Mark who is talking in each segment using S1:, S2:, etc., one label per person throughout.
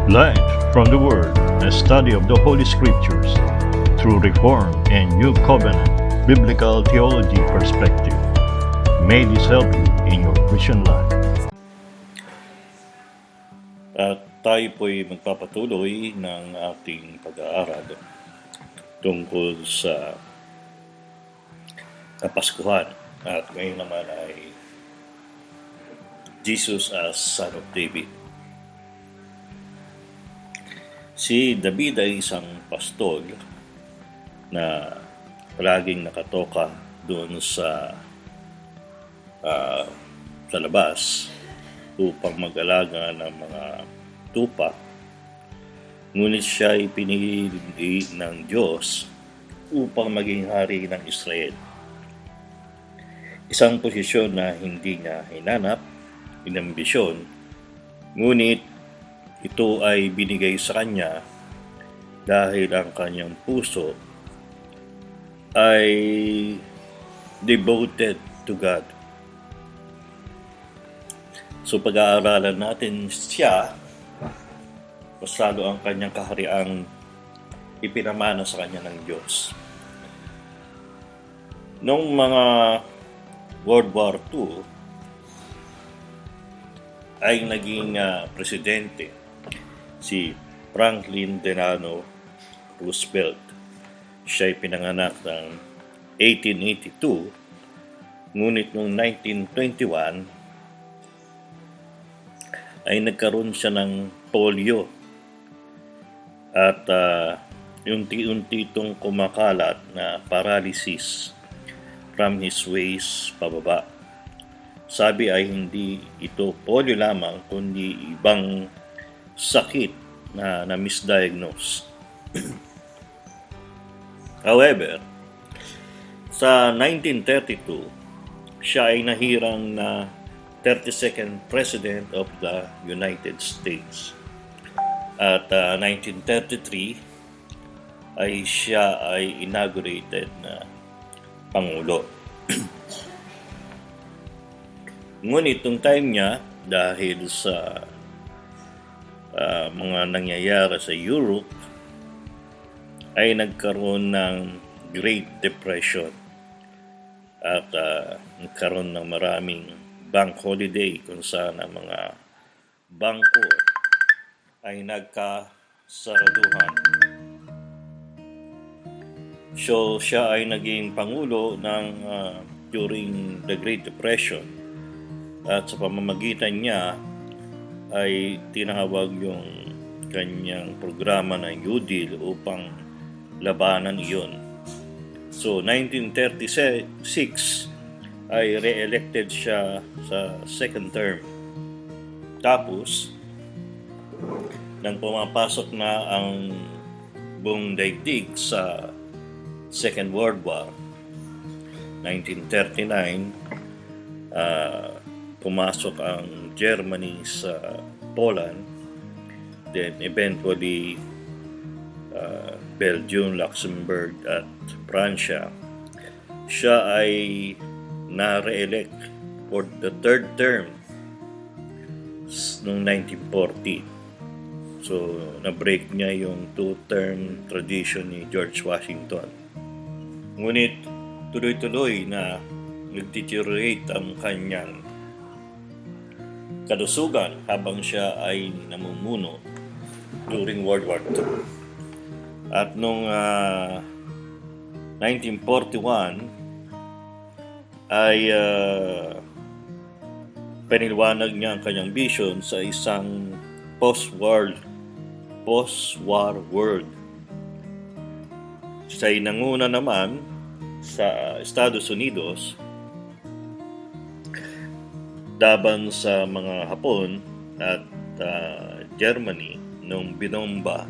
S1: Life from the Word, a study of the Holy Scriptures through Reformed and New Covenant Biblical Theology perspective. May this help you in your Christian life.
S2: At tayo po'y magpapatuloy ng ating pag-aaral tungkol sa Kapaskuhan. At ngayon naman ay Jesus as Son of David. Si David ay isang pastol na palaging nakatoka doon sa labas upang mag-alaga ng mga tupa. Ngunit siya ay pinili ng Diyos upang maging hari ng Israel. Isang posisyon na hindi niya hinanap, inambisyon, ngunit ito ay binigay sa kanya dahil ang kanyang puso ay devoted to God. So pag-aaralan natin siya, mas lalo ang kanyang kahariang ipinamana sa kanya ng Diyos. Noong mga World War II, ay naging presidente si Franklin Delano Roosevelt. Siya ay pinanganak ng 1882, ngunit noong 1921 ay nagkaroon siya ng polio at unti-unti itong kumakalat na paralysis from his waist pababa. Sabi ay hindi ito polio lamang kundi ibang sakit na misdiagnose. However, sa 1932, siya ay nahirang na 32nd President of the United States. At 1933 ay siya ay inaugurated na Pangulo. Ngunit itong time niya, dahil sa mga nangyayari sa Europe, ay nagkaroon ng Great Depression at nagkaroon ng maraming bank holiday kung saan ang mga bangko ay nagkasaraduhan. So siya ay naging Pangulo during the Great Depression at sa pamamagitan niya ay tinawag yung kanyang programa ng New Deal upang labanan iyon. So 1936 ay re-elected siya sa second term. Tapos nang pumapasok na ang buong daigdig sa Second World War, 1939, pumasok ang Germany sa Poland, then eventually Belgium, Luxembourg at Pransya. Siya ay na-re-elect for the third term noong 1940. So na-break niya yung two-term tradition ni George Washington. Ngunit tuloy-tuloy na nag-deteriorate ang kanyang kalusugan habang siya ay namumuno during World War II. At noong 1941 ay piniliwanag niya ang kanyang vision sa isang post-war world. Siya ay nanguna naman sa Estados Unidos laban sa mga Hapon at Germany nung binomba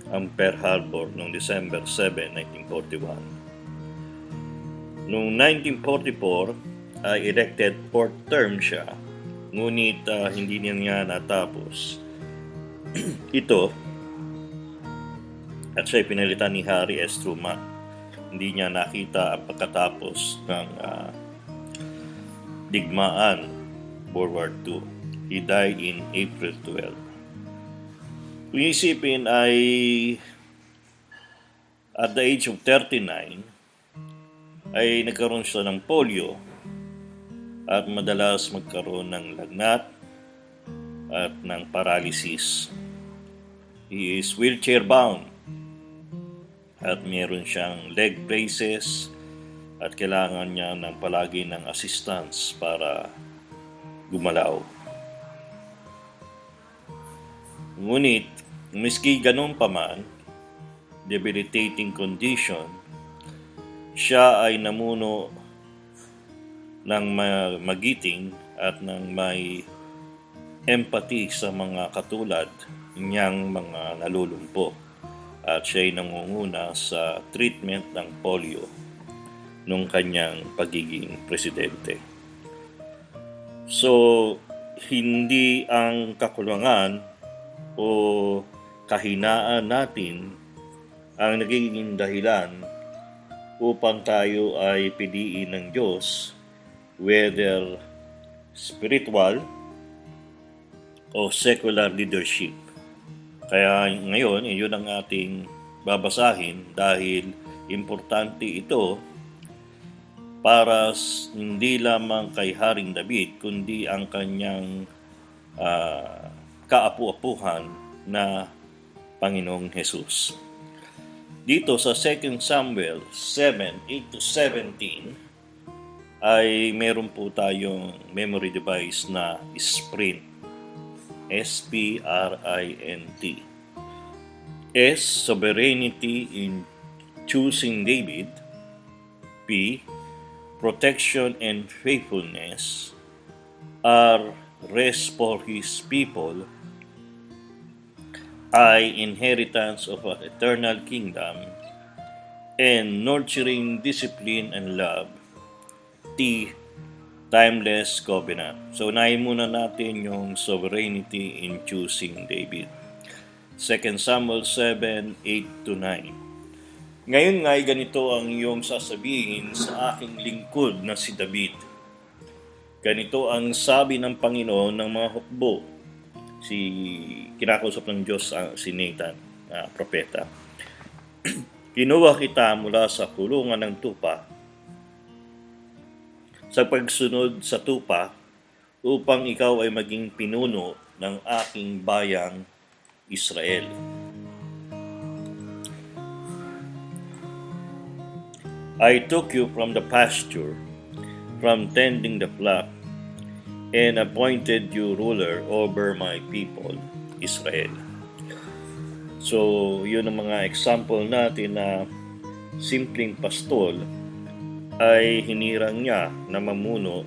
S2: ang Pearl Harbor noong December 7, 1941. Noong 1944 ay elected fourth term siya, ngunit hindi niya natapos ito at siya ay pinalitan ni Harry S. Truman. Hindi niya nakita ang pagkatapos ng digmaan World War II. He died in April 12. Kung isipin ay at the age of 39 ay nagkaroon siya ng polio at madalas magkaroon ng lagnat at ng paralysis. He is wheelchair bound at meron siyang leg braces at kailangan niya ng palagi ng assistance para gumalaw. Ngunit, miski ganun pa man, debilitating condition, siya ay namuno ng magiting at ng may empathy sa mga katulad niyang mga nalulumpo at siya ay nangunguna sa treatment ng polio nung kanyang pagiging presidente. So, hindi ang kakulangan o kahinaan natin ang nagiging dahilan upang tayo ay piliin ng Diyos, whether spiritual o secular leadership. Kaya ngayon, yun ang ating babasahin dahil importante ito para hindi lamang kay Haring David, kundi ang kanyang kaapu-apuhan na Panginoong Jesus. Dito sa 2 Samuel 7:8-17 ay meron po tayong memory device na Sprint. S-P-R-I-N-T. S. Sovereignty in choosing David. P. Protection and faithfulness. R. Rest for his people. I. Inheritance of an eternal kingdom. And nurturing discipline and love. T. Timeless covenant. So, unahin muna natin yung sovereignty in choosing David. 2 Samuel 7:8-9. Ngayon nga'y ganito ang iyong sasabihin sa aking lingkod na si David. Ganito ang sabi ng Panginoon ng mga hukbo. Kinakausap ng Diyos si Nathan, propeta. Kinuha kita mula sa kulungan ng tupa sa pagsunod sa tupa upang ikaw ay maging pinuno ng aking bayang Israel. I took you from the pasture, from tending the flock, and appointed you ruler over my people, Israel. So, yun ang mga example natin na simpleng pastol ay hinirang niya na mamuno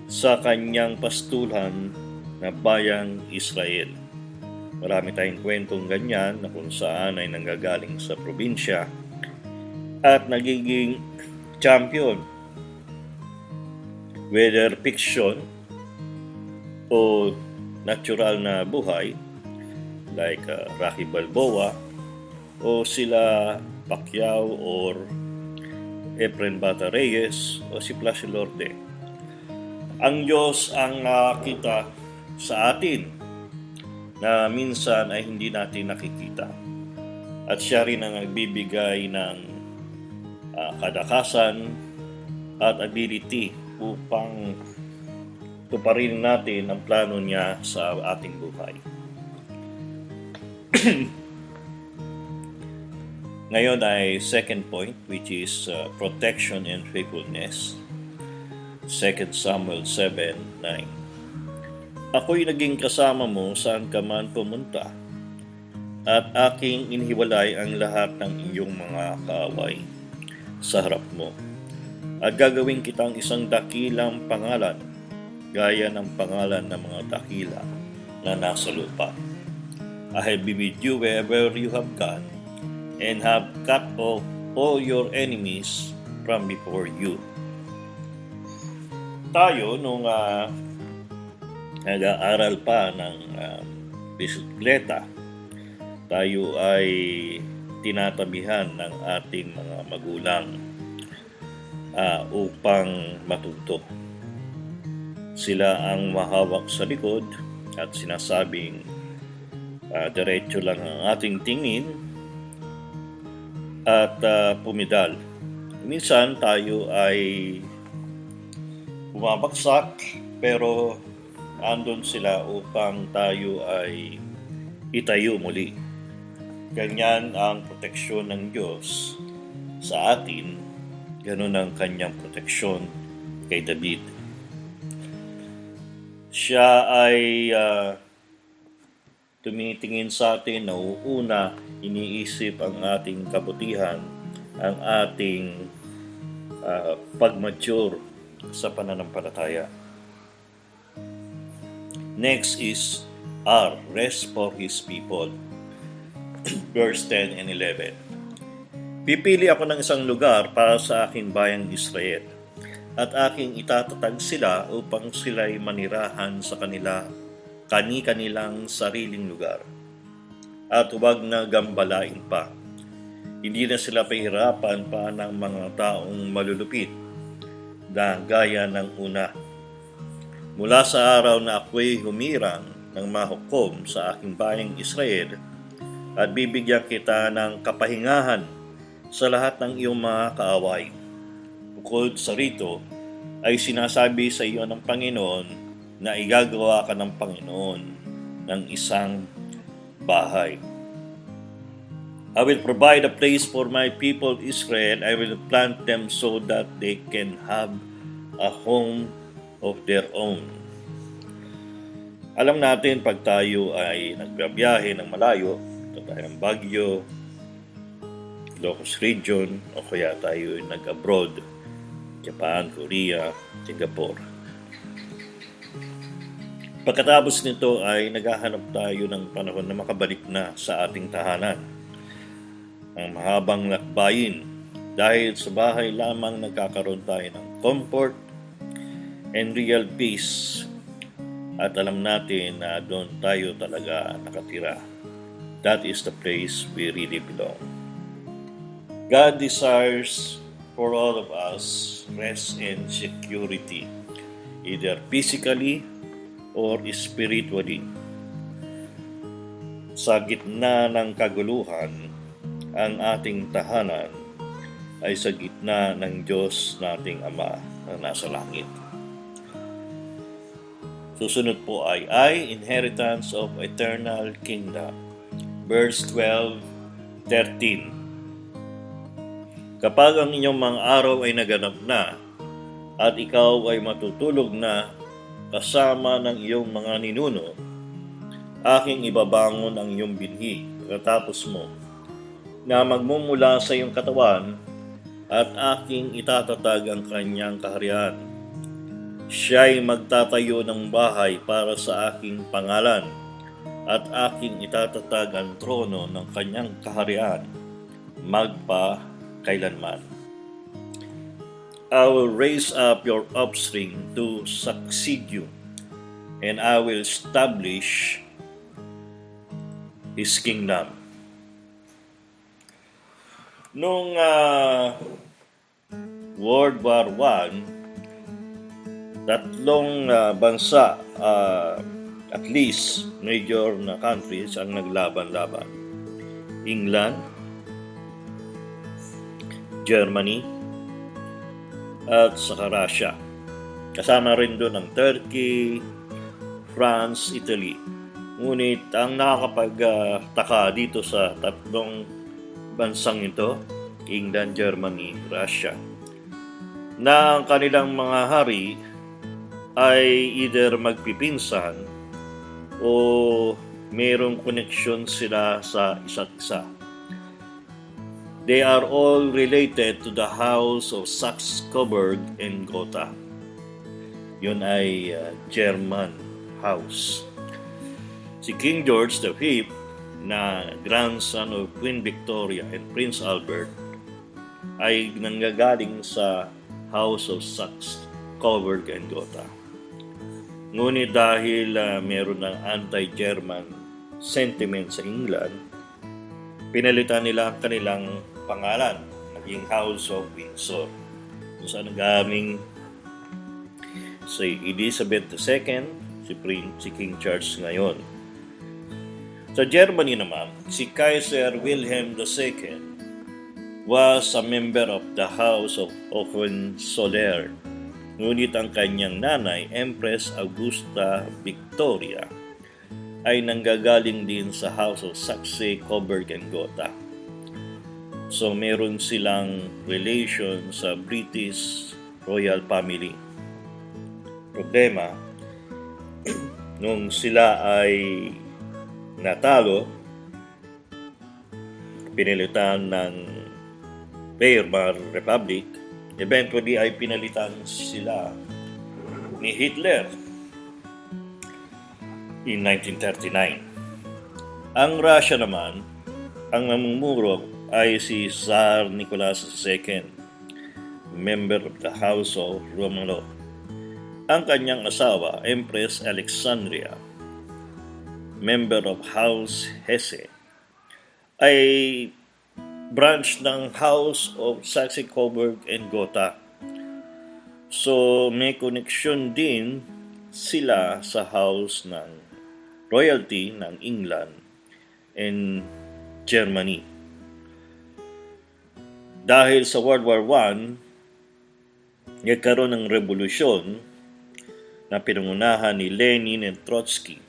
S2: sa kanyang pastulan na bayang Israel. Marami tayong kwentong ganyan na kung saan ay nanggagaling sa probinsya at nagiging champion, whether fiction o natural na buhay, like Rocky Balboa o sila Pacquiao or Efren Bata Reyes o si Placio Lorde. Ang Diyos ang nakita sa atin na minsan ay hindi natin nakikita. At siya rin ang nagbibigay ng kadakasan at ability upang tuparin natin ang plano niya sa ating buhay. Ngayon ay second point, which is protection and faithfulness. 2 Samuel 7:9. Ako'y naging kasama mo saan ka man pumunta, at aking inihiwalay ang lahat ng iyong mga kaaway sa harap mo. At gagawin kitang isang dakilang pangalan, gaya ng pangalan ng mga dakila na nasa lupa. I have been with you wherever you have gone, and have cut off all your enemies from before you. Tayo, nung nag-aaral pa ng bisikleta, tayo ay tinatabihan ng ating mga magulang upang matuto. Sila ang mahawak sa likod at sinasabing Diretso lang ang ating tingin at pumidal. Minsan tayo ay bumabagsak pero andun sila upang tayo ay itayo muli. Ganyan ang proteksyon ng Diyos sa atin, ganun ang kanyang proteksyon kay David. Siya ay tumitingin sa atin, nauuna, iniisip ang ating kabutihan, ang ating pag-mature sa pananampalataya. Next is R, rest for His people. Verse 10 and 11. Pipili ako ng isang lugar para sa aking bayang Israel, at aking itatatag sila upang sila'y manirahan sa kani-kanilang sariling lugar. At huwag na gambalain pa. Hindi na sila pahirapan pa ng mga taong malulupit na gaya ng una. Mula sa araw na ako'y humirang ng mahukom sa aking bayang Israel, at bibigyan kita ng kapahingahan sa lahat ng iyong mga kaaway. Bukod sa rito, ay sinasabi sa iyo ng Panginoon na igagawa ka ng Panginoon ng isang bahay. I will provide a place for my people Israel. I will plant them so that they can have a home of their own. Alam natin pag tayo ay nagbabiyahe ng malayo, ito tayong Baguio, Ilocos Region, o kaya tayo ay nag-abroad, Japan, Korea, Singapore. Pagkatapos nito ay naghahanap tayo ng panahon na makabalik na sa ating tahanan. Ang mahabang lakbayin, dahil sa bahay lamang nagkakaroon tayo ng comfort and real peace. At alam natin na doon tayo talaga nakatira. That is the place we really belong. God desires for all of us rest and security, either physically or spiritually. Sa gitna ng kaguluhan, ang ating tahanan ay sa gitna ng Diyos nating Ama na nasa langit. Susunod po ay inheritance of eternal kingdom. Verse 12:13. Kapag ang inyong mga araw ay naganap na, at ikaw ay matutulog na kasama ng iyong mga ninuno, aking ibabangon ang iyong binhi pagkatapos mo, na magmumula sa iyong katawan, at aking itatatag ang kanyang kaharian. Siya'y magtatayo ng bahay para sa aking pangalan, at aking itatatag ang trono ng kanyang kaharian magpa-kailanman. I will raise up your offspring to succeed you, and I will establish His kingdom. Noong World War I, tatlong bansa, at least major na countries ang naglaban-laban. England, Germany, at saka Russia. Kasama rin doon ang Turkey, France, Italy. Ngunit ang nakakapagtaka dito sa tatlong bansang ito, England, Germany, Russia, na ang kanilang mga hari ay either magpipinsan o mayroong koneksyon sila sa isa't isa. They are all related to the house of Saxe-Coburg and Gotha. Yun ay German house. Si King George V, na grandson of Queen Victoria and Prince Albert, ay nanggagaling sa house of Saxe-Coburg and Gotha. Ngunit dahil meron ng anti-German sentiment sa England, pinalitan nila ang kanilang pangalan, naging House of Windsor. Kung saan nanggaling si Elizabeth II, si King Charles ngayon. Sa Germany naman, si Kaiser Wilhelm II was a member of the House of Hohenzollern. Ngunit ang kanyang nanay, Empress Augusta Victoria, ay nanggagaling din sa House of Saxe-Coburg and Gotha. So meron silang relation sa British royal family. Problema, nung sila ay natalo, pinilitan ng Weimar Republic, eventually ay pinalitan sila ni Hitler in 1939. Ang Russia naman, ang namumuro ay si Tsar Nicholas II, member of the House of Romanov. Ang kanyang asawa, Empress Alexandria, member of House Hesse, ay branch ng House of Saxe-Coburg and Gotha. So may connection din sila sa house ng royalty ng England and Germany. Dahil sa World War I, nagkaroon ng revolusyon na pinangunahan ni Lenin and Trotsky,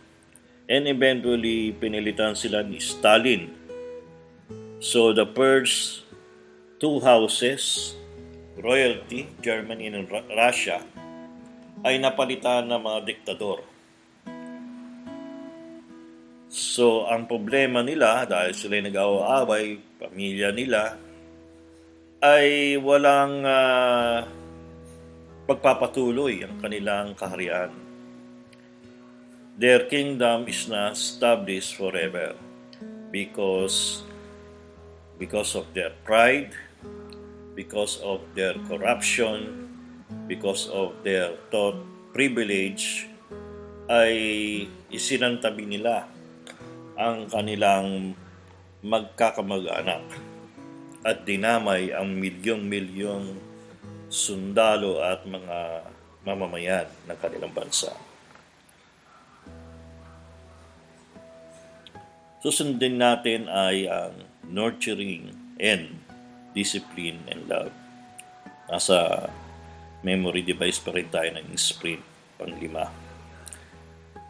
S2: and eventually pinilitan sila ni Stalin. So the first two houses, royalty, Germany and Russia, ay napalitan ng mga diktador. So ang problema nila, dahil sila nag-aaway, pamilya nila, ay walang pagpapatuloy ang kanilang kaharian. Their kingdom is not established forever because of their pride, because of their corruption, because of their thought privilege, ay isinantabi nila ang kanilang magkakamag-anak at dinamay ang milyong-milyong sundalo at mga mamamayan ng kanilang bansa. Susundin natin ay ang nurturing and discipline and love. Nasa memory device pa rin tayo ng sprint, pang-5.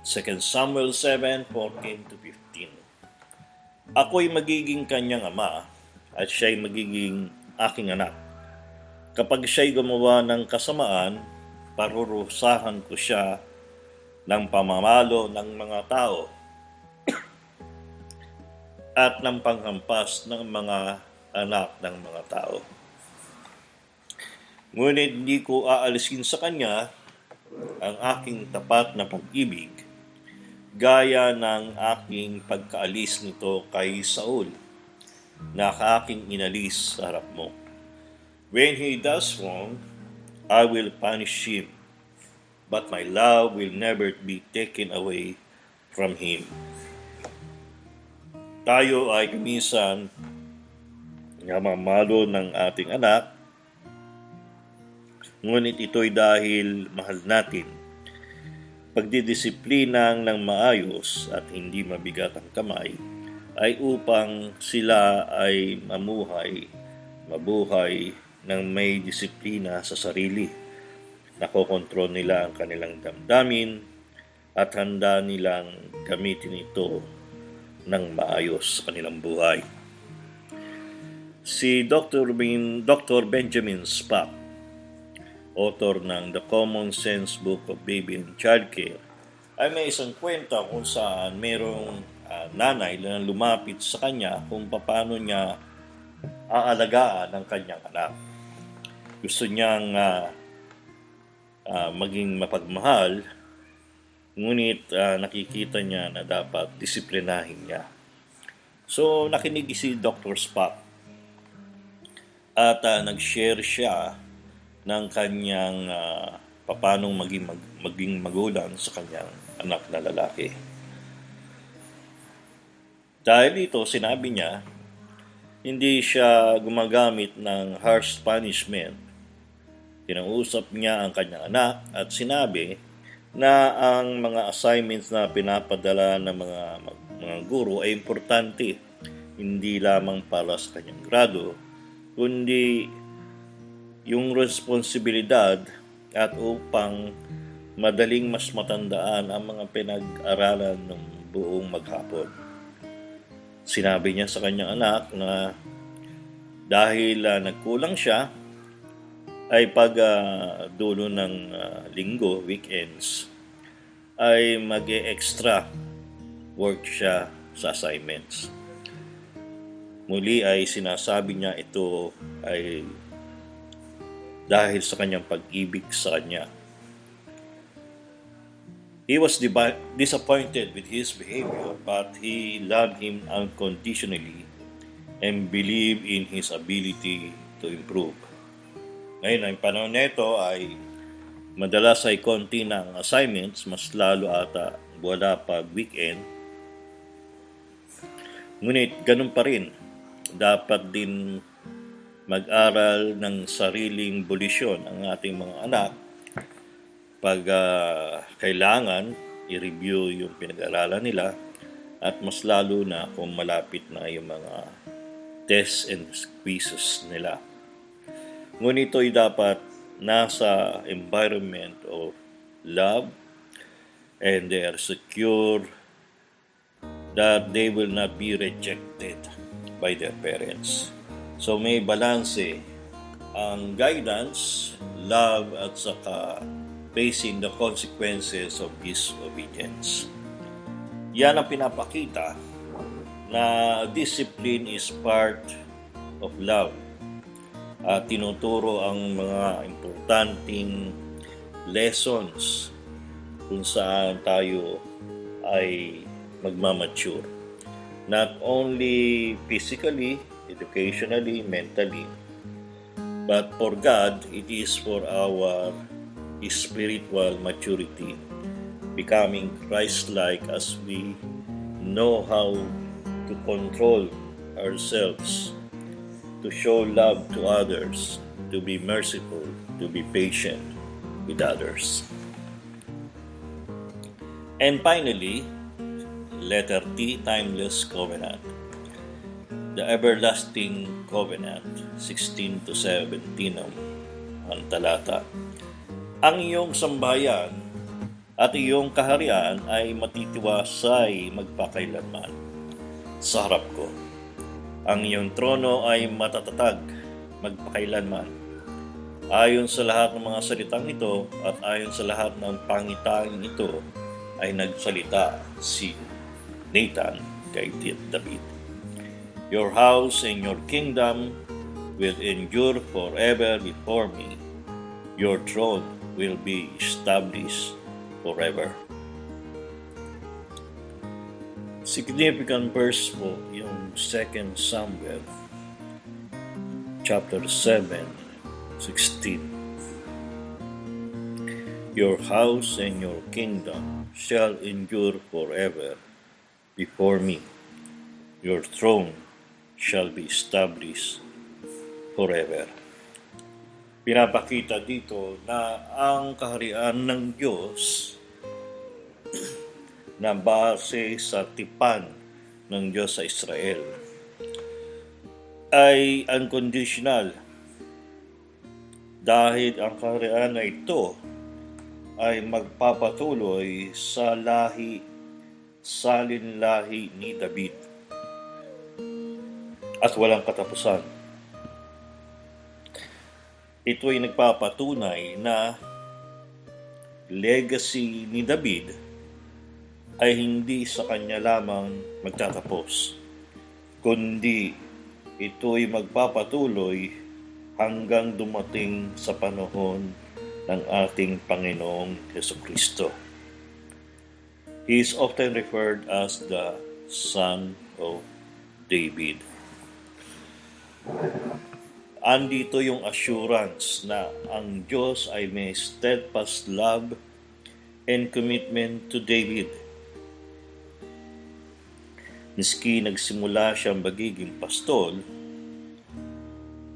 S2: 2 Samuel 7:14-15. Ako'y magiging kanyang ama at siya'y magiging aking anak. Kapag siya'y gumawa ng kasamaan, parurusahan ko siya ng pamamalo ng mga tao at ng panghampas ng mga anak ng mga tao. Ngunit hindi ko aalisin sa kanya ang aking tapat na pag-ibig, gaya ng aking pagkaalis nito kay Saul, na aking inalis sa harap mo. When he does wrong, I will punish him, but my love will never be taken away from him. Tayo ay minsan namamalo ng ating anak, ngunit ito'y dahil mahal natin. Pagdidisiplinang ng maayos at hindi mabigat ang kamay ay upang sila ay mabuhay ng may disiplina sa sarili. Nakokontrol nila ang kanilang damdamin at handa nilang gamitin ito ng maayos sa kanilang buhay. Si Dr. Benjamin Spock, author ng The Common Sense Book of Baby and Child Care, ay may isang kwento kung saan mayroong nanay na lumapit sa kanya kung paano niya aalagaan ang kanyang anak. Gusto niyang maging mapagmahal, ngunit nakikita niya na dapat disiplinahin niya. So nakinig si Dr. Spock at nag-share siya ng kanyang paano maging magulang sa kanyang anak na lalaki. Dahil dito, sinabi niya, hindi siya gumagamit ng harsh punishment. Kinausap niya ang kanyang anak at sinabi na ang mga assignments na pinapadala ng mga guro ay importante, hindi lamang para sa kanyang grado, kundi yung responsibilidad at upang madaling mas matandaan ang mga pinag-aralan ng buong maghapon. Sinabi niya sa kanyang anak na dahil nagkulang siya, ay pag dulo ng linggo, weekends, ay mag-extra work siya sa assignments. Muli ay sinasabi niya ito ay dahil sa kanyang pag-ibig sa kanya. He was disappointed with his behavior, but he loved him unconditionally and believed in his ability to improve. Ngayon, ang panahon nito ay madalas ay konti ng assignments, mas lalo ata wala pag weekend. Ngunit ganun pa rin, dapat din mag-aral ng sariling bolisyon ang ating mga anak pag kailangan i-review yung pinag-aralan nila at mas lalo na kung malapit na yung mga tests and quizzes nila. Ngunit ito ay dapat nasa environment of love and they are secure that they will not be rejected by their parents. So may balanse ang guidance, love at saka facing the consequences of disobedience. Yan ang pinapakita na discipline is part of love. At tinuturo ang mga importanteng lessons kung saan tayo ay magmamature. Not only physically, educationally, mentally, but for God, it is for our spiritual maturity, becoming Christ-like as we know how to control ourselves, to show love to others, to be merciful, to be patient with others. And finally, letter T, timeless covenant. The everlasting covenant, 16 to 17 ang talata. Ang iyong sambahayan at iyong kaharian ay matitiwasay magpakailanman sa harap ko. Ang iyong trono ay matatatag magpakailanman. Ayon sa lahat ng mga salitang ito at ayon sa lahat ng pangitanging ito ay nagsalita si Nathan kay David. Your house and your kingdom will endure forever before me. Your throne will be established forever. Significant verse po yung 2 Samuel chapter 7, 16. Your house and your kingdom shall endure forever before me. Your throne shall be established forever. Pinapakita dito na ang kaharian ng Diyos na base sa tipan ng Diyos sa Israel ay unconditional dahil ang kaharian na ito ay magpapatuloy sa salin-lahi ni David at walang katapusan. Ito ay nagpapatunay na legacy ni David ay hindi sa kanya lamang magtatapos, kundi ito ay magpapatuloy hanggang dumating sa panahon ng ating Panginoong Jesucristo. He is often referred as the Son of David. Andito yung assurance na ang Diyos ay may steadfast love and commitment to David. Miski nagsimula siyang magiging pastol,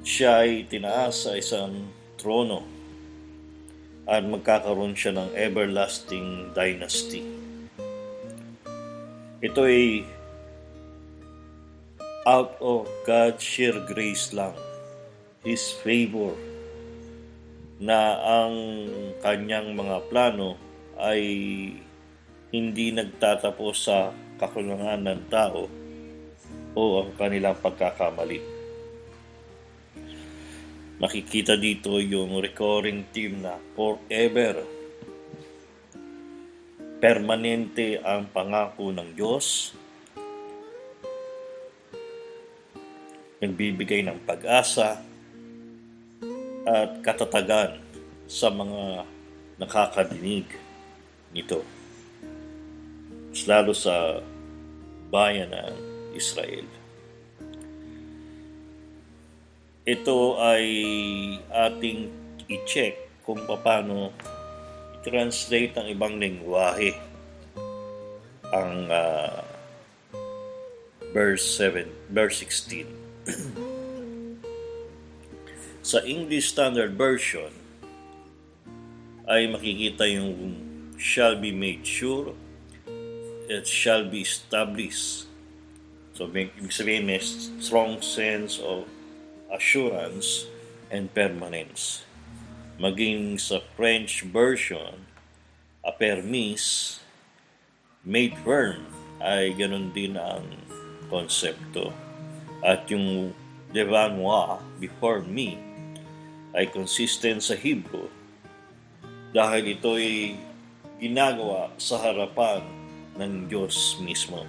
S2: siya ay tinaas sa isang trono at magkakaroon siya ng everlasting dynasty. Ito ay out of God's sheer grace lang, His favor, na ang kanyang mga plano ay hindi nagtatapos sa kakulangan ng tao o ang kanilang pagkakamali. Makikita dito yung recurring theme na forever. Permanente ang pangako ng Diyos. Nagbibigay ng pag-asa at katatagan sa mga nakakadinig nito, lalo sa bayan ng Israel. Ito ay ating i-check kung paano i-translate ng ibang lengguwahe ang verse 16. Sa English Standard Version ay makikita yung shall be made sure, it shall be established. So, ibig sabihin may strong sense of assurance and permanence. Maging sa French version, affermis, made firm, ay ganun din ang konsepto. At yung devant moi, before me, ay consistent sa Hebrew dahil ito'y ginagawa sa harapan ng Diyos mismo.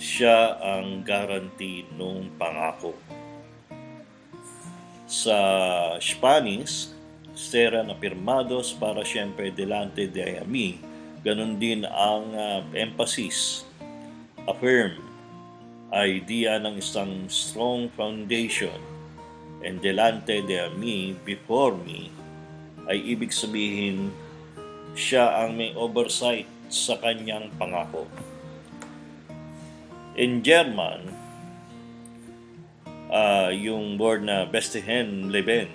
S2: Siya ang guarantee ng pangako. Sa Spanish, serán afirmados para siempre delante de mí. Ganon din ang emphasis. Affirm, idea ng isang strong foundation, and delante de mí, before me, ay ibig sabihin siya ang may oversight sa kanyang pangako. In German, yung word na bestehen leben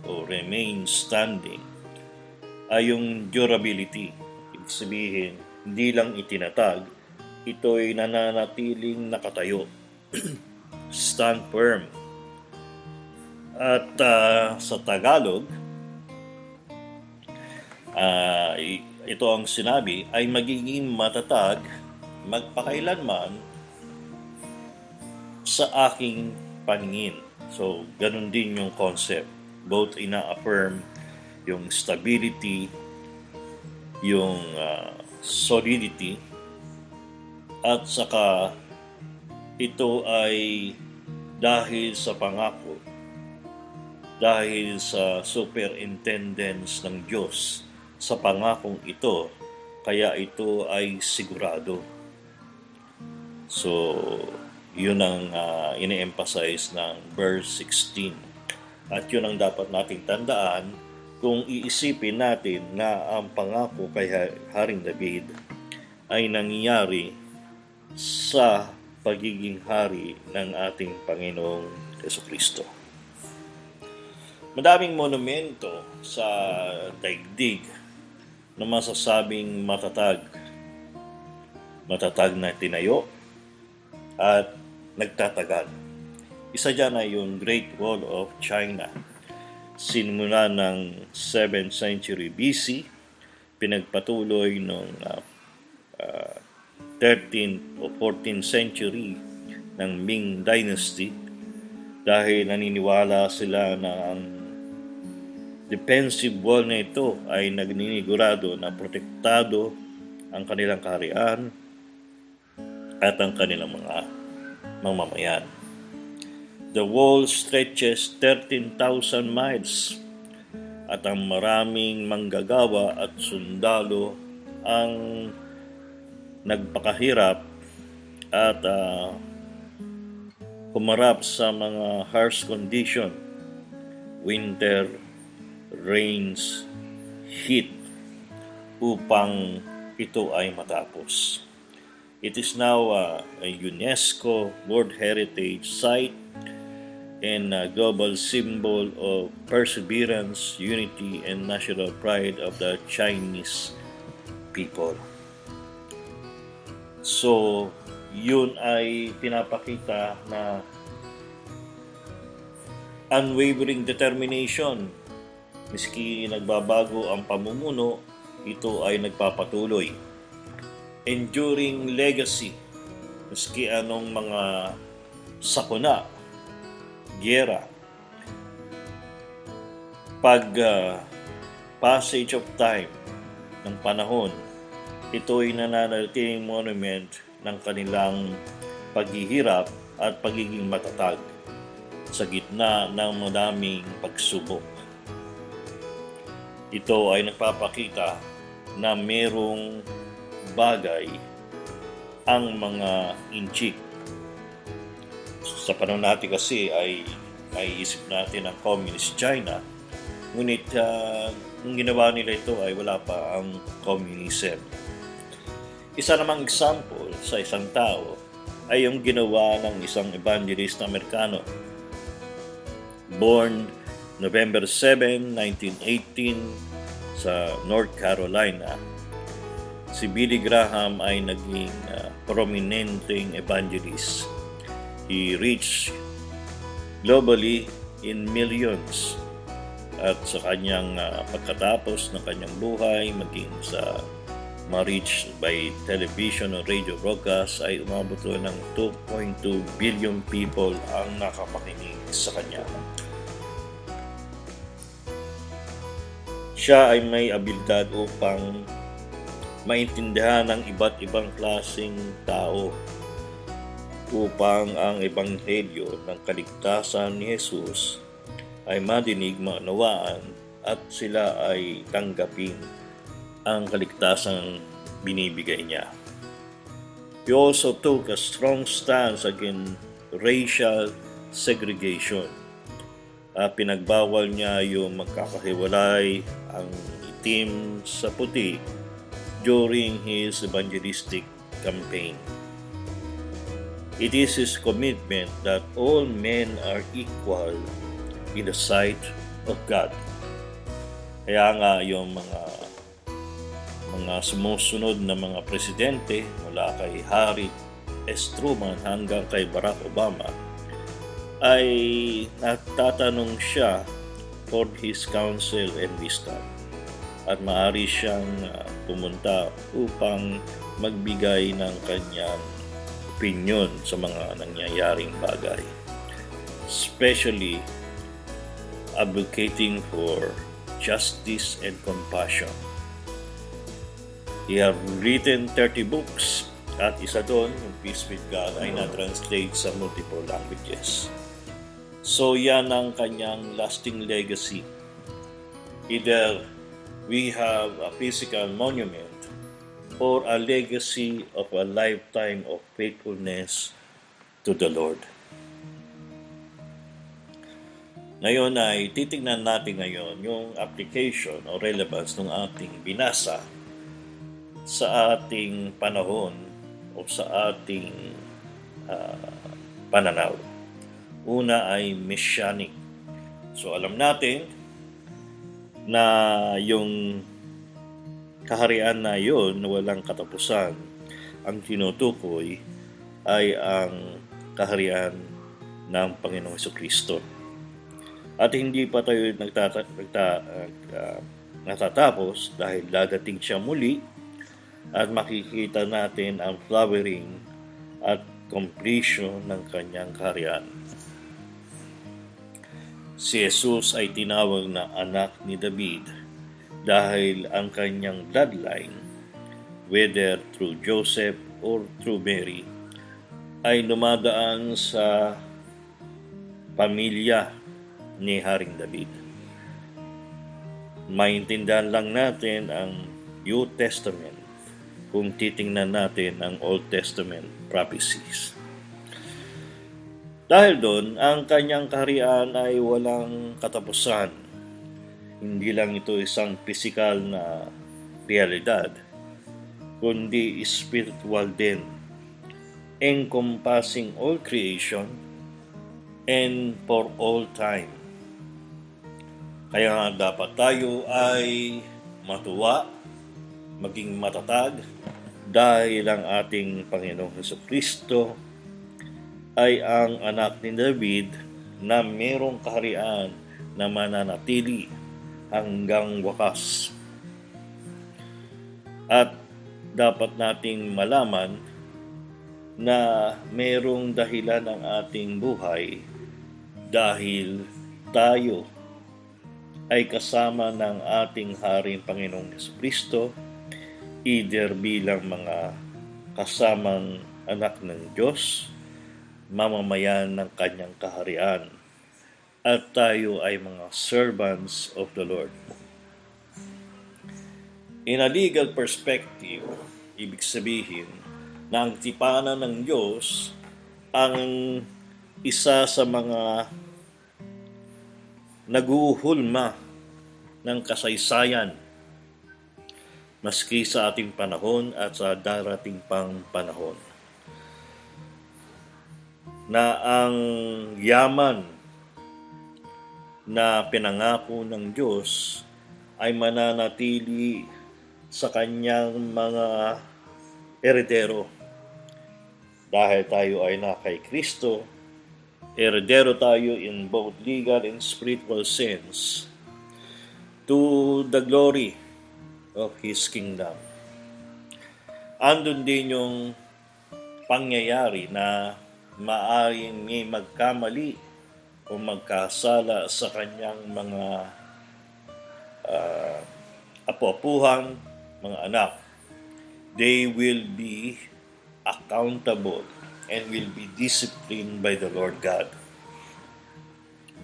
S2: o remain standing ay yung durability. Ibig sabihin, hindi lang itinatag, ito'y nananatiling nakatayo. Stand firm. At sa Tagalog, ito ang sinabi, ay magiging matatag magpakailanman sa aking paningin. So, ganun din yung concept. Both ina-affirm yung stability, yung solidity, at saka ito ay dahil sa pangako, dahil sa superintendence ng Diyos sa pangakong ito, kaya ito ay sigurado. So, yun ang ine-emphasize ng verse 16. At yun ang dapat nating tandaan kung iisipin natin na ang pangako kay Haring David ay nangyayari sa pagiging hari ng ating Panginoong Jesucristo. Madaming monumento sa daigdig na masasabing matatag. Matatag na tinayo at nagtatagal. Isa dyan ay yung Great Wall of China. Sinimula ng 7th century BC, pinagpatuloy noong 13th o 14th century ng Ming Dynasty dahil naniniwala sila na ang defensive wall na ito ay nagninigurado na protektado ang kanilang kaharian at ang kanilang mga mamamayan. The wall stretches 13,000 miles at ang maraming manggagawa at sundalo ang nagpakahirap at humarap sa mga harsh condition, winter, rains, heat, upang ito ay matapos. It is now a UNESCO World Heritage Site and a global symbol of perseverance, unity, and national pride of the Chinese people. So, yun ay pinapakita na unwavering determination. Miski nagbabago ang pamumuno, ito ay nagpapatuloy. Enduring legacy. Miski anong mga sakuna, giyera, passage of time ng panahon, ito ay nananatiling monument ng kanilang paghihirap at pagiging matatag sa gitna ng madaming pagsubok. Ito ay nagpapakita na merong bagay ang mga inchik. Sa panahon natin kasi ay isip natin ang Communist China, ngunit nung ginawa nila ito ay wala pa ang communism. Isa namang example sa isang tao ay yung ginawa ng isang evangelist na Amerikano. Born November 7, 1918 sa North Carolina, si Billy Graham ay naging prominenteng evangelist. He reached globally in millions. At sa kanyang pagkatapos ng kanyang buhay, maging sa ma-reach by television o radio broadcast, ay umabot ng 2.2 billion people ang nakapakinig sa kanya. Siya ay may abilidad upang maintindihan ng iba't ibang klaseng tao upang ang ebanghelyo ng kaligtasan ni Jesus ay madinig, maunawaan at sila ay tanggapin ang kaligtasang binibigay niya. He also took a strong stance against racial segregation. Pinagbawal niya yung magkakahiwalay ang itim sa puti during his evangelistic campaign. It is his commitment that all men are equal in the sight of God. Kaya nga yung mga sumusunod na mga presidente mula kay Harry S. Truman hanggang kay Barack Obama ay nagtatanong siya for his counsel and wisdom. At maaari siyang pumunta upang magbigay ng kanyang opinion sa mga nangyayaring bagay. Especially advocating for justice and compassion. He have written 30 books at isa doon, yung Peace with God, ay na-translate sa multiple languages. So yan ang kanyang lasting legacy. Either we have a physical monument or a legacy of a lifetime of faithfulness to the Lord. Ngayon ay titingnan natin ngayon yung application o relevance ng ating binasa sa ating panahon o sa ating pananaw. Una ay messianic. So alam natin na yung kaharian na yun na walang katapusan, ang tinutukoy ay ang kaharian ng Panginoong Jesucristo. At hindi pa tayo natatapos dahil dadating siya muli at makikita natin ang flowering at completion ng kanyang kaharian. Si Jesus ay tinawag na anak ni David dahil ang kanyang bloodline, whether through Joseph or through Mary, ay dumadaan sa pamilya ni Haring David. Maintindihan lang natin ang New Testament kung titingnan natin ang Old Testament prophecies. Dahil doon, ang kanyang kaharian ay walang katapusan. Hindi lang ito isang physical na realidad, kundi spiritual din, encompassing all creation and for all time. Kaya nga dapat tayo ay matuwa, maging matatag, dahil ang ating Panginoong Hesukristo ay ang anak ni David na mayroong kaharian na mananatili hanggang wakas. At dapat nating malaman na mayroong dahilan ang ating buhay dahil tayo ay kasama ng ating Haring Panginoong Hesukristo, either bilang mga kasamang anak ng Diyos, mamamayan ng kanyang kaharian, at tayo ay mga servants of the Lord. In a legal perspective, ibig sabihin na ang tipanan ng Diyos ang isa sa mga naguhulma ng kasaysayan maski sa ating panahon at sa darating pang panahon. Na ang yaman na pinangako ng Diyos ay mananatili sa kanyang mga eredero. Dahil tayo ay na kay Kristo, eredero tayo in both legal and spiritual sense to the glory of His kingdom. Andun din yung pangyayari na maaaring may magkamali o magkasala sa kanyang mga apo-apuhan, mga anak. They will be accountable and will be disciplined by the Lord God.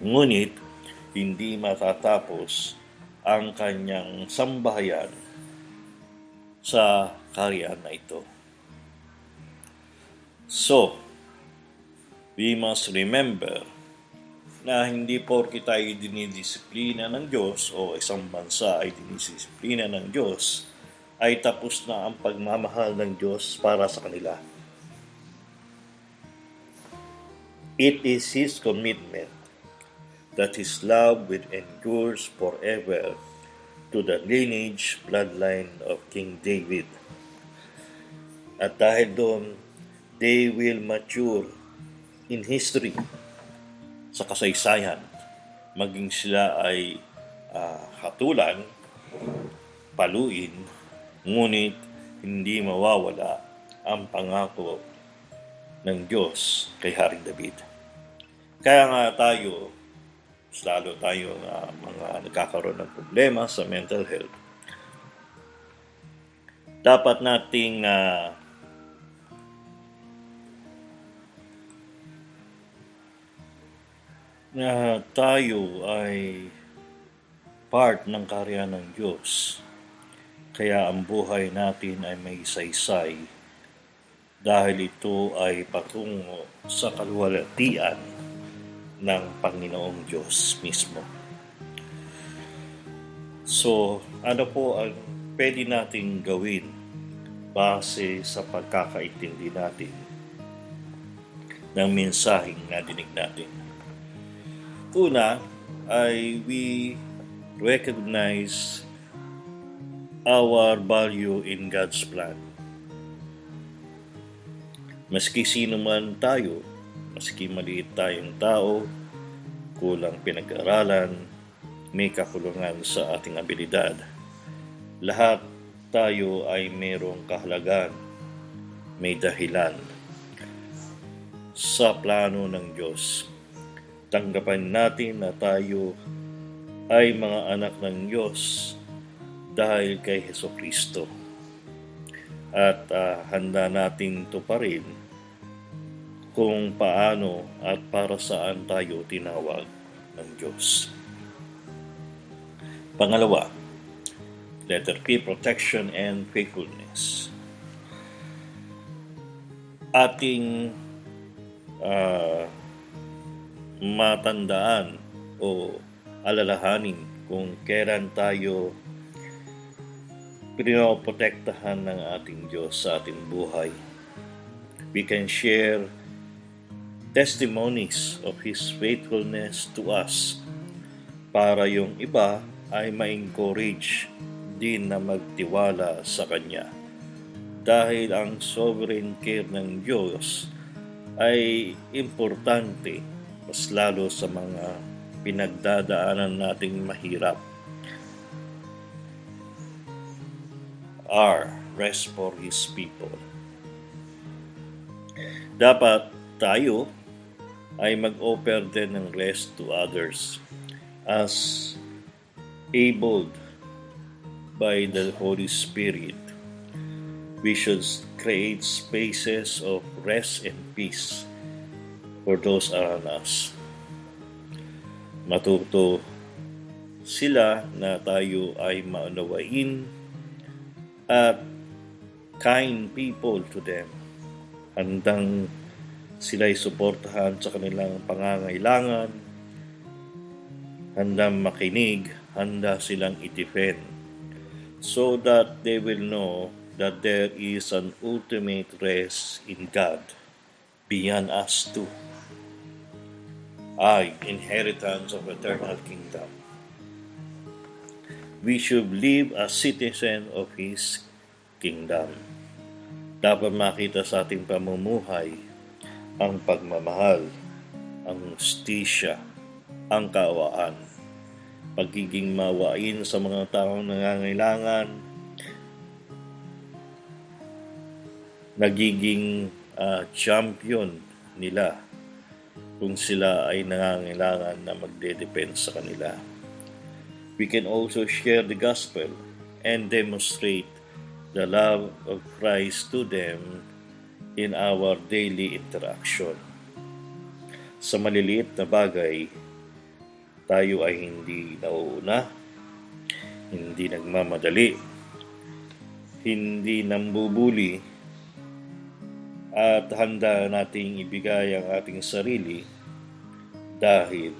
S2: Ngunit, hindi matatapos ang kanyang sambahayan sa kaharian na ito. So, we must remember na hindi porke tayo dinidisiplina ng Diyos o isang bansa ay dinidisiplina ng Diyos, ay tapos na ang pagmamahal ng Diyos para sa kanila. It is His commitment that His love will endures forever to the lineage, bloodline of King David. At dahil doon, they will mature in history, sa kasaysayan, maging sila ay hatulan, paluin, ngunit hindi mawawala ang pangako ng Diyos kay Haring David. Kaya nga tayo, lalo tayo na mga nagkakaroon ng problema sa mental health, dapat nating na tayo ay part ng kaharian ng Diyos. Kaya ang buhay natin ay may saysay dahil ito ay patungo sa kaluwalhatian ng Panginoong Diyos mismo. So, ano po ang pwede nating gawin base sa pagkakaintindi natin ng mensaheng nadinig natin? Una ay we recognize our value in God's plan. Maski sino man tayo, maski maliit tayong tao, kulang pinag-aralan, may kakulangan sa ating abilidad, lahat tayo ay mayroong kahalagan, may dahilan sa plano ng Diyos. Tanggapin natin na tayo ay mga anak ng Diyos dahil kay Hesukristo. At handa nating tuparin kung paano at para saan tayo tinawag ng Diyos. Pangalawa, letter P, protection and faithfulness. Ating matandaan o alalahanin kung kailan tayo pinoprotektahan ng ating Diyos sa ating buhay. We can share testimonies of His faithfulness to us para yung iba ay ma-encourage din na magtiwala sa Kanya. dahil ang sovereign care ng Diyos ay importante, mas lalo sa mga pinagdadaanan nating mahirap. R. Rest for His people. Dapat tayo ay mag-offer din ng rest to others as abled by the Holy Spirit. We should create spaces of rest and peace for those around us. Matuto sila na tayo ay maunawain at kind people to them. Handang sila'y suportahan sa kanilang pangangailangan, handang makinig, handa silang i-defend, so that they will know that there is an ultimate rest in God beyond us too. Inheritance of eternal kingdom. We should live as citizen of His kingdom. Dapat makita sa ating pamumuhay ang pagmamahal, ang hustisya, ang kaawaan, pagiging mawain sa mga taong nangangailangan, nagiging champion nila kung sila ay nangangailangan na magde-depend sa kanila. We can also share the gospel and demonstrate the love of Christ to them in our daily interaction. Sa maliliit na bagay, tayo ay hindi nauuna, hindi nagmamadali, hindi nambubuli, at handa nating ibigay ang ating sarili dahil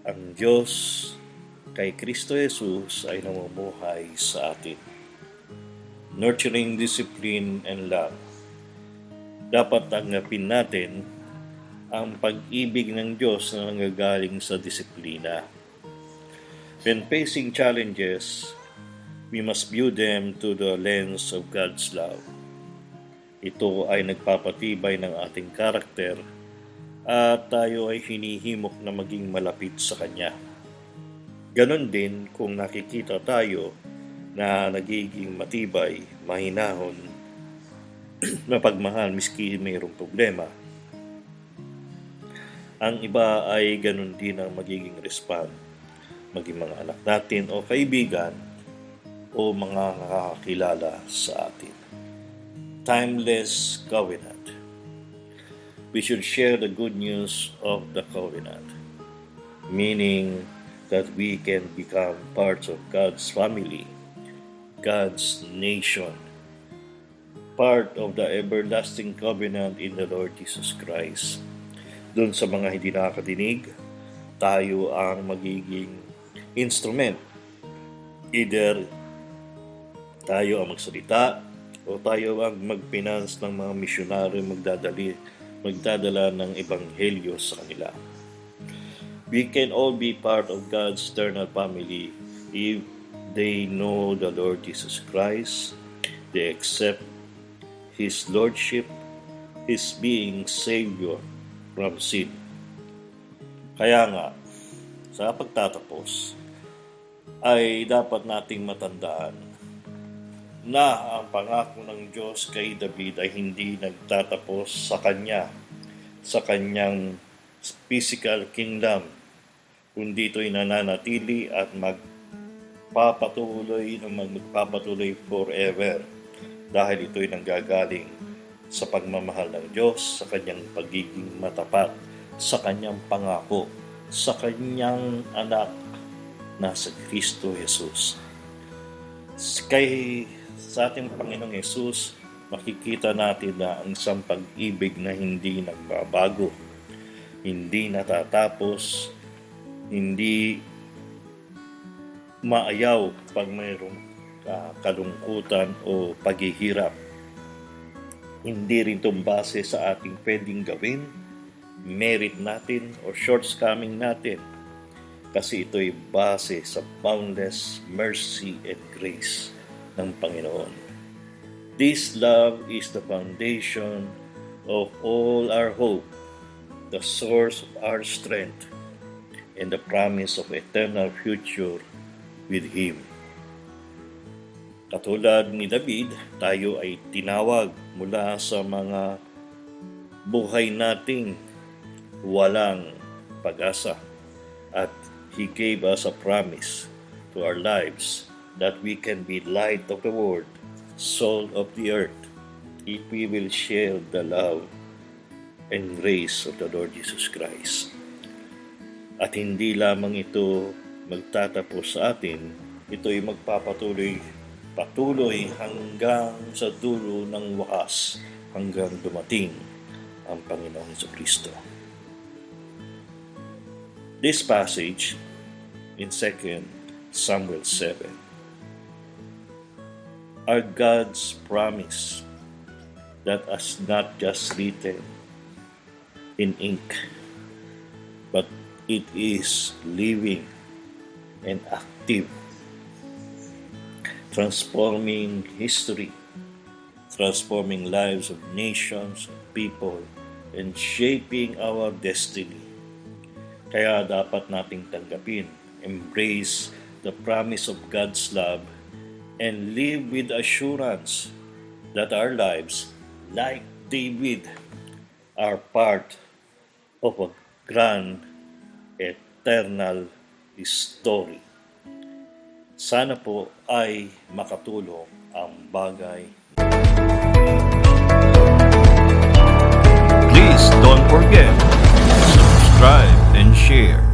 S2: ang Diyos kay Kristo Jesus ay namumuhay sa atin. Nurturing discipline and love. Dapat tanggapin natin ang pag-ibig ng Diyos na nanggagaling sa disiplina. When facing challenges, we must view them through the lens of God's love. Ito ay nagpapatibay ng ating karakter at tayo ay hinihimok na maging malapit sa Kanya. Ganon din kung nakikita tayo na nagiging matibay, mahinahon, mapagmahal miski mayroong problema. Ang iba ay ganon din ang magiging respond, maging mga anak natin o kaibigan o mga nakakakilala sa atin. Timeless covenant. We should share the good news of the covenant, meaning that we can become parts of God's family, God's nation, part of the everlasting covenant in the Lord Jesus Christ. Doon sa mga hindi nakakadinig, tayo ang magiging instrument. Either tayo ang magsalita o tayo ang mag-finance ng mga misyonaryo magdadala ng ebanghelyo sa kanila. We can all be part of God's eternal family if they know the Lord Jesus Christ, they accept His Lordship, His being Savior from sin. Kaya nga, sa pagtatapos, ay dapat nating matandaan na ang pangako ng Diyos kay David ay hindi nagtatapos sa kanyang physical kingdom, kundi ito'y nananatili at magpapatuloy forever dahil ito'y nanggagaling sa pagmamahal ng Diyos, sa kanyang pagiging matapat, sa kanyang pangako, sa kanyang anak na sa Kristo Jesus. Sa ating Panginoong Jesus, makikita natin na ang isang pag-ibig na hindi nagbabago, hindi natatapos, hindi maayaw pag mayroong kalungkutan o paghihirap. Hindi rin itong base sa ating pwedeng gawin, merit natin o shortcoming natin, kasi ito'y base sa boundless mercy and grace ng Panginoon. This love is the foundation of all our hope, the source of our strength, and the promise of eternal future with Him. Katulad ni David, tayo ay tinawag mula sa mga buhay nating walang pag-asa. At He gave us a promise to our lives that we can be light of the world, salt of the earth, if we will share the love and grace of the Lord Jesus Christ. At hindi lamang ito magtatapos sa atin, ito ay patuloy hanggang sa dulo ng wakas, hanggang dumating ang Panginoong Jesucristo. This passage in 2 Samuel 7 are God's promise that is not just written in ink, but it is living and active, transforming history, transforming lives of nations, people, and shaping our destiny. Kaya dapat nating tanggapin, embrace the promise of God's love, and live with assurance that our lives, like David, are part of a grand, eternal story. Sana po ay makatulong ang bagay.
S1: Please don't forget, subscribe and share.